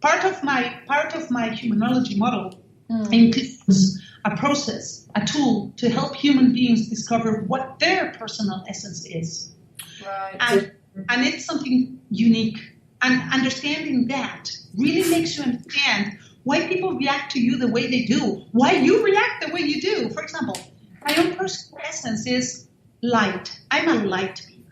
Part of my Humanology model includes a process, a tool to help human beings discover what their personal essence is. Right. And it's something unique. And understanding that really makes you understand why people react to you the way they do, why you react the way you do. For example, my own personal essence is light. I'm a light being.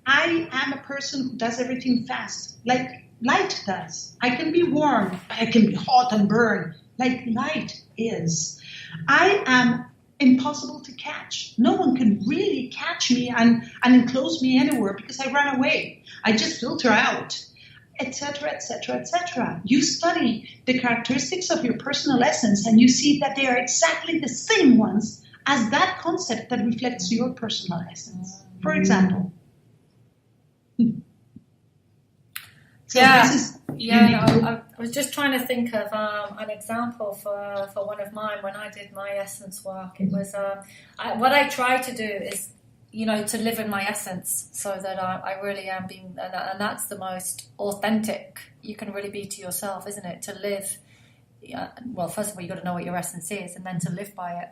I am a person who does everything fast, like light does. I can be warm, I can be hot and burn, like light is. I am impossible to catch. No one can really catch me and enclose me anywhere because I run away. I just filter out, etc., etc., etc. You study the characteristics of your personal essence and you see that they are exactly the same ones as that concept that reflects your personal essence. For example. So I was just trying to think of an example for one of mine when I did my essence work. It was what I try to do is, to live in my essence so that I really am being, and that's the most authentic you can really be to yourself, isn't it? To live, well, first of all, you've got to know what your essence is and then to live by it.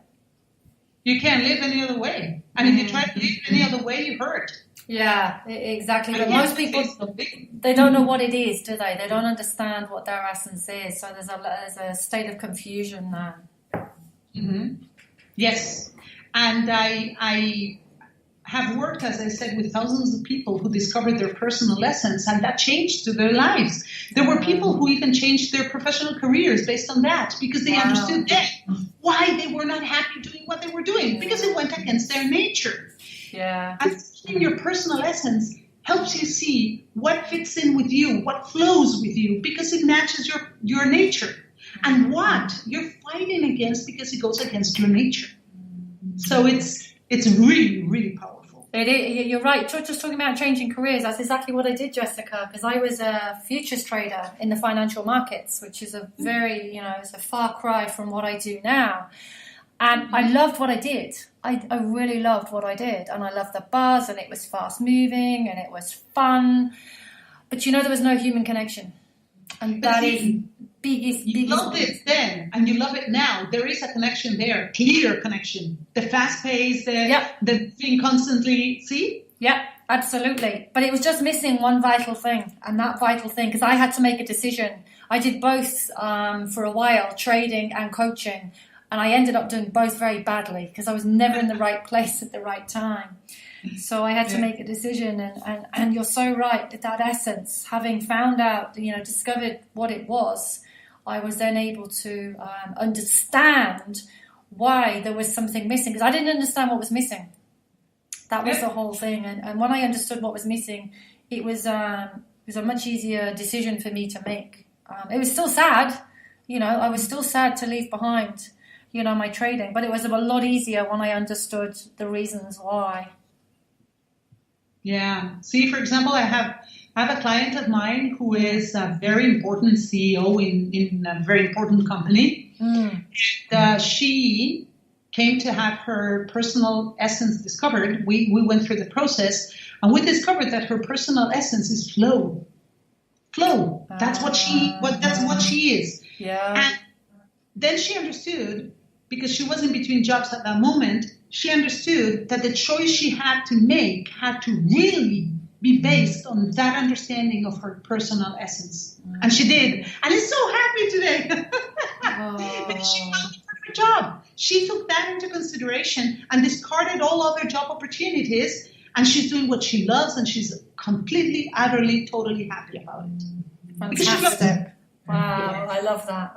You can't live any other way. And if you try to live any other way, you hurt. Yeah, exactly. But most people, they don't know what it is, do they? They don't understand what their essence is. So there's a state of confusion there. Mm-hmm. Yes. And I have worked, as I said, with thousands of people who discovered their personal essence, and that changed to their lives. There were people who even changed their professional careers based on that because they understood then why they were not happy doing what they were doing, because it went against their nature. Yeah. And seeing your personal essence helps you see what fits in with you, what flows with you, because it matches your nature, and what you're fighting against because it goes against your nature. So it's really, really powerful. You're right. Just talking about changing careers, that's exactly what I did, Jessica, because I was a futures trader in the financial markets, which is a very, it's a far cry from what I do now. And I loved what I did. I really loved what I did. And I loved the buzz, and it was fast moving, and it was fun. But there was no human connection. And that is biggest. You loved it then, and you love it now. There is a connection there, clear connection. The fast pace, the thing constantly, see? Yeah, absolutely. But it was just missing one vital thing. And that vital thing, because I had to make a decision. I did both for a while, trading and coaching. And I ended up doing both very badly because I was never in the right place at the right time. So I had to make a decision. And you're so right, that essence, having found out, discovered what it was, I was then able to understand why there was something missing. Because I didn't understand what was missing. That was the whole thing. And when I understood what was missing, it was a much easier decision for me to make. It was still sad. I was still sad to leave behind my trading, but it was a lot easier when I understood the reasons why. Yeah. See, for example, I have a client of mine who is a very important CEO in a very important company. And she came to have her personal essence discovered. We went through the process, and we discovered that her personal essence is flow. Flow. That's what she is. Yeah. And then she understood, because she was in between jobs at that moment, she understood that the choice she had to make had to really be based on that understanding of her personal essence. And she did. And is so happy today. Because she found the perfect job. She took that into consideration and discarded all other job opportunities. And she's doing what she loves, and she's completely, utterly, totally happy about it. Fantastic. Wow, I love that.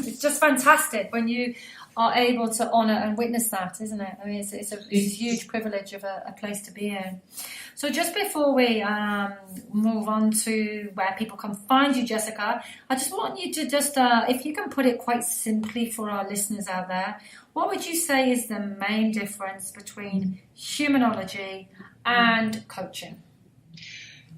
It's just fantastic when you are able to honour and witness that, isn't it? I mean, it's a huge privilege of a place to be in. So just before we move on to where people can find you, Jessica, I just want you to just, if you can put it quite simply for our listeners out there, what would you say is the main difference between Humanology and coaching?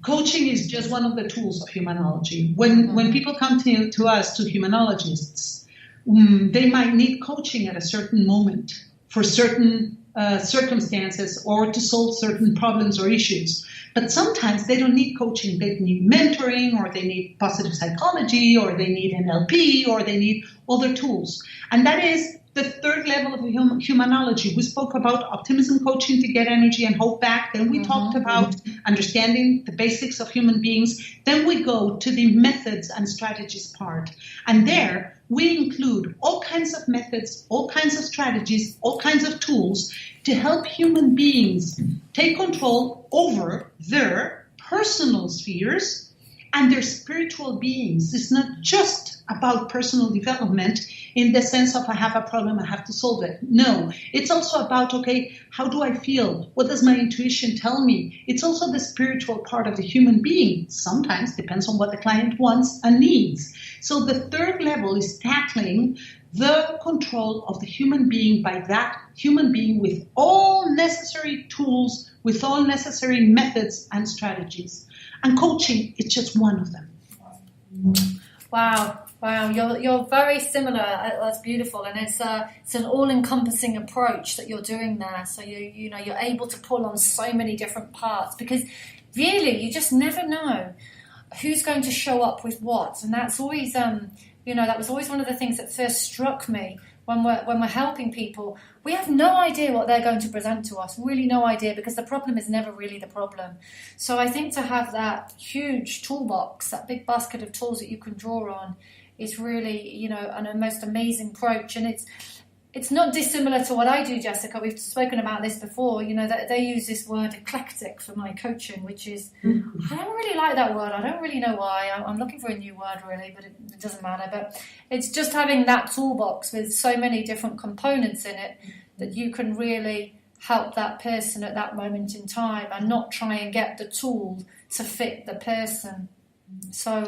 Coaching is just one of the tools of Humanology. When people come to us, to Humanologists, they might need coaching at a certain moment for certain circumstances or to solve certain problems or issues. But sometimes they don't need coaching. They need mentoring, or they need positive psychology, or they need NLP, or they need other tools. And that is the third level of Humanology. We spoke about Optimism Coaching to get energy and hope back. Then we talked about understanding the basics of human beings. Then we go to the methods and strategies part. And there we include all kinds of methods, all kinds of strategies, all kinds of tools to help human beings take control over their personal spheres and their spiritual beings. It's not just about personal development in the sense of I have a problem, I have to solve it. No, it's also about, okay, how do I feel? What does my intuition tell me? It's also the spiritual part of the human being. Sometimes depends on what the client wants and needs. So the third level is tackling the control of the human being by that human being with all necessary tools, with all necessary methods and strategies. And coaching is just one of them. Wow, you're very similar. That's beautiful, and it's an all-encompassing approach that you're doing there. So you're able to pull on so many different parts, because really you just never know who's going to show up with what, and that's always that was always one of the things that first struck me when we're helping people. We have no idea what they're going to present to us, really no idea, because the problem is never really the problem. So I think to have that huge toolbox, that big basket of tools that you can draw on, is really, a most amazing approach. And it's not dissimilar to what I do, Jessica. We've spoken about this before. That they use this word eclectic for my coaching, which is, I don't really like that word. I don't really know why. I'm looking for a new word, really, but it doesn't matter. But it's just having that toolbox with so many different components in it that you can really help that person at that moment in time and not try and get the tool to fit the person. So,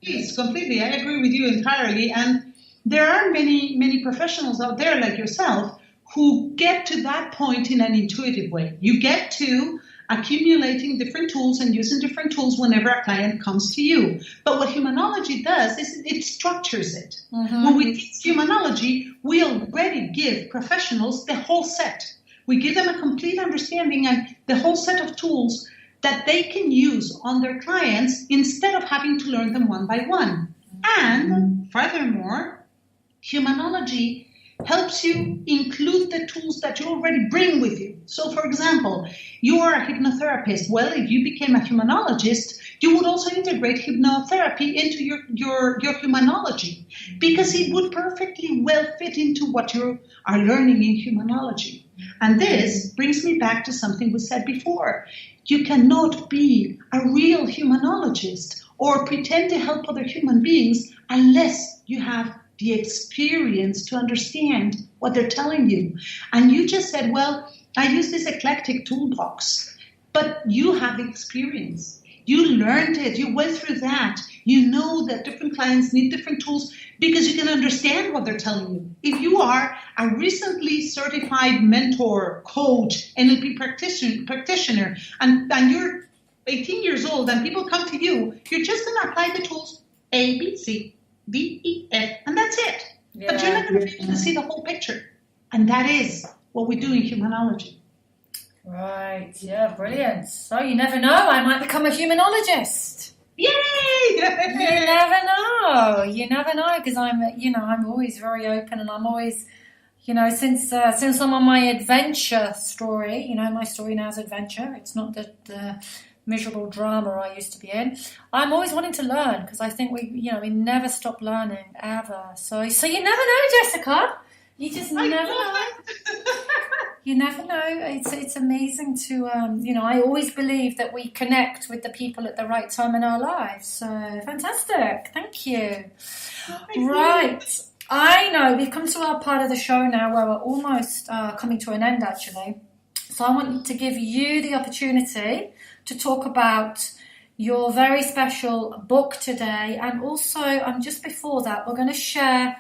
Yes, completely. I agree with you entirely. And there are many professionals out there like yourself who get to that point in an intuitive way. You get to accumulating different tools and using different tools whenever a client comes to you. But what Humanology does is it structures it. When we teach Humanology, we already give professionals the whole set. We give them a complete understanding and the whole set of tools that they can use on their clients instead of having to learn them one by one. And furthermore, Humanology helps you include the tools that you already bring with you. So, for example, you are a hypnotherapist. Well, if you became a humanologist, you would also integrate hypnotherapy into your humanology, because it would perfectly well fit into what you are learning in humanology. And this brings me back to something we said before. You cannot be a real humanologist or pretend to help other human beings unless you have the experience to understand what they're telling you. And you just said, well, I use this eclectic toolbox, but you have the experience. You learned it. You went through that. You know that different clients need different tools because you can understand what they're telling you. If you are a recently certified mentor, coach, NLP practitioner, and you're 18 years old and people come to you, you're just going to apply the tools A, B, C, D, E, F, and that's it. Yeah. But you're not going to be able to see the whole picture. And that is what we do in Humanology. Right. Yeah, brilliant. So you never know. I might become a humanologist. Yay! You never know. You never know, because I'm always very open, and I'm always, since I'm on my adventure story, my story now is adventure. It's not the miserable drama I used to be in. I'm always wanting to learn, because I think we never stop learning ever. So you never know, Jessica. You just never know. You never know. It's amazing to I always believe that we connect with the people at the right time in our lives. So fantastic. Thank you. Right. I know we've come to our part of the show now where we're almost coming to an end, actually. So I want to give you the opportunity to talk about your very special book today. And also, just before that, we're going to share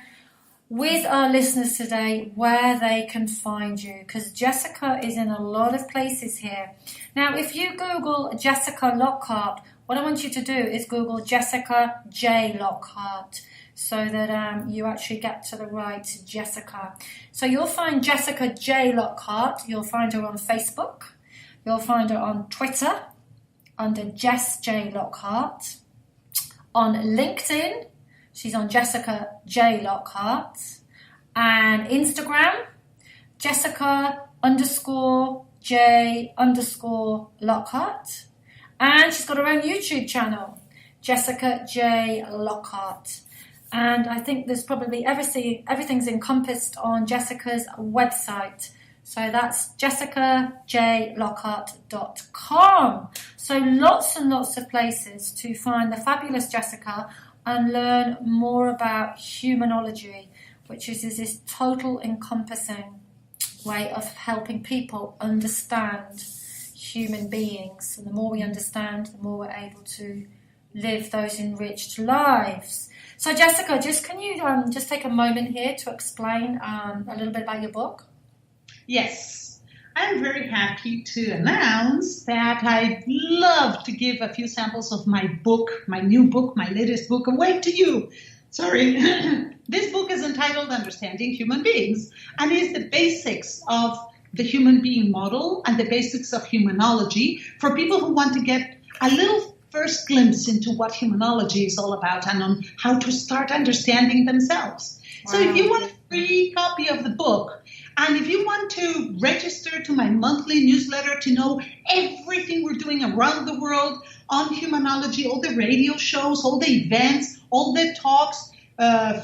with our listeners today where they can find you, because Jessica is in a lot of places here. Now, if you Google Jessica Lockhart, what I want you to do is Google Jessica J. Lockhart so that you actually get to the right Jessica. So you'll find Jessica J. Lockhart. You'll find her on Facebook. You'll find her on Twitter under Jess J. Lockhart. On LinkedIn, she's on Jessica J. Lockhart. And Instagram, Jessica_J_Lockhart. And she's got her own YouTube channel, Jessica J. Lockhart. And I think there's probably everything's encompassed on Jessica's website. So that's jessicajlockhart.com. So lots and lots of places to find the fabulous Jessica and learn more about Humanology, which is this total encompassing way of helping people understand human beings. And the more we understand, the more we're able to live those enriched lives. So Jessica, can you just take a moment here to explain a little bit about your book? Yes, I'm very happy to announce that I'd love to give a few samples of my book, my new book, my latest book, away to you. Sorry. This book is entitled Understanding Human Beings and is the basics of the human being model and the basics of humanology for people who want to get a little first glimpse into what humanology is all about and on how to start understanding themselves. Wow. So if you want a free copy of the book, and if you want to register to my monthly newsletter to know everything we're doing around the world on Humanology, all the radio shows, all the events, all the talks,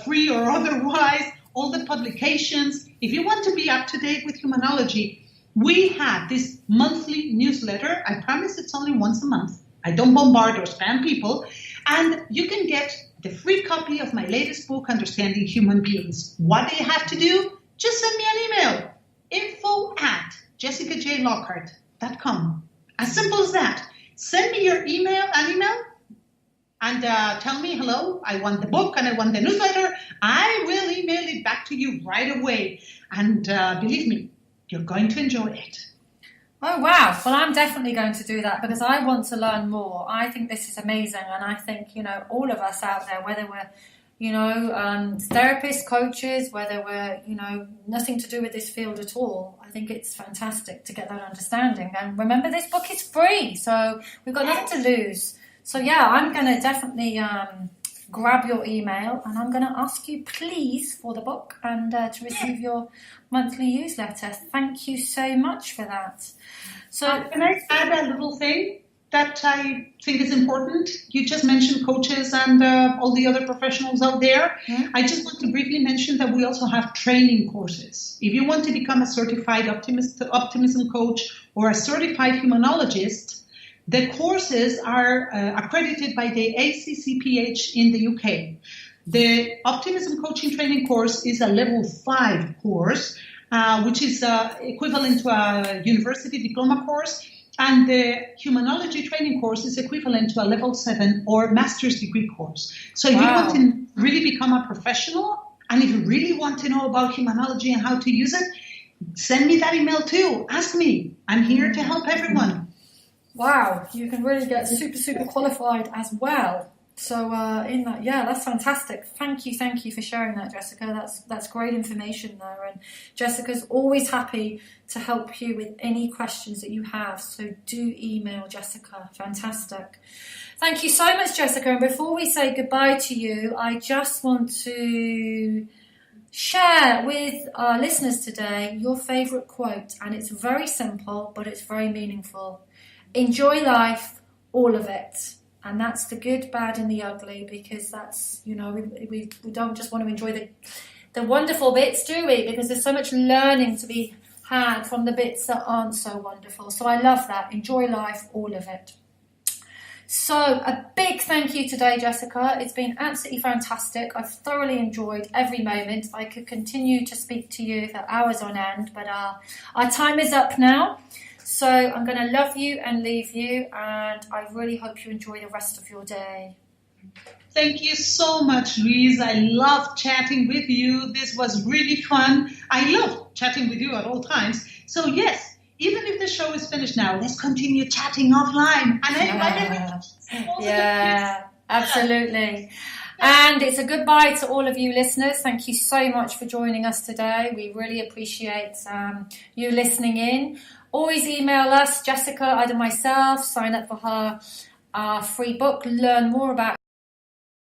free or otherwise, all the publications, if you want to be up to date with Humanology, we have this monthly newsletter. I promise it's only once a month. I don't bombard or spam people. And you can get the free copy of my latest book, Understanding Human Beings. What do you have to do? Just send me an email, info@jessicajlockhart.com. As simple as that. Send me your email, and tell me, hello, I want the book and I want the newsletter. I will email it back to you right away. And believe me, you're going to enjoy it. Oh, wow. Well, I'm definitely going to do that because I want to learn more. I think this is amazing. And I think, all of us out there, whether we're therapists, coaches, whether we're, nothing to do with this field at all. I think it's fantastic to get that understanding. And remember, this book is free, so we've got nothing to lose. So, yeah, I'm going to definitely grab your email and I'm going to ask you, please, for the book and to receive your monthly newsletter. Thank you so much for that. So, can I add a little thing that I think is important? You just mentioned coaches and all the other professionals out there. Yeah. I just want to briefly mention that we also have training courses. If you want to become a certified optimism coach or a certified humanologist, the courses are accredited by the ACCPH in the UK. The Optimism Coaching Training course is a level 5 course, which is equivalent to a university diploma course. And the Humanology training course is equivalent to a level 7 or master's degree course. So if you want to really become a professional, and if you really want to know about Humanology and how to use it, send me that email too. Ask me. I'm here to help everyone. Wow, you can really get super qualified as well. So that's fantastic. Thank you for sharing that, Jessica. That's great information there. And Jessica's always happy to help you with any questions that you have. So do email Jessica. Fantastic. Thank you so much, Jessica. And before we say goodbye to you, I just want to share with our listeners today your favorite quote. And it's very simple, but it's very meaningful. Enjoy life, all of it. And that's the good, bad, and the ugly, because that's, we don't just want to enjoy the wonderful bits, do we? Because there's so much learning to be had from the bits that aren't so wonderful. So I love that. Enjoy life, all of it. So a big thank you today, Jessica. It's been absolutely fantastic. I've thoroughly enjoyed every moment. I could continue to speak to you for hours on end, but our time is up now. So I'm going to love you and leave you, and I really hope you enjoy the rest of your day. Thank you so much, Louise. I love chatting with you. This was really fun. I love chatting with you at all times. So yes, even if the show is finished now, let's continue chatting offline. And I invite everyone to Yeah, absolutely. And it's a goodbye to all of you listeners. Thank you so much for joining us today. We really appreciate you listening in. Always email us, Jessica, either myself, sign up for her free book, learn more about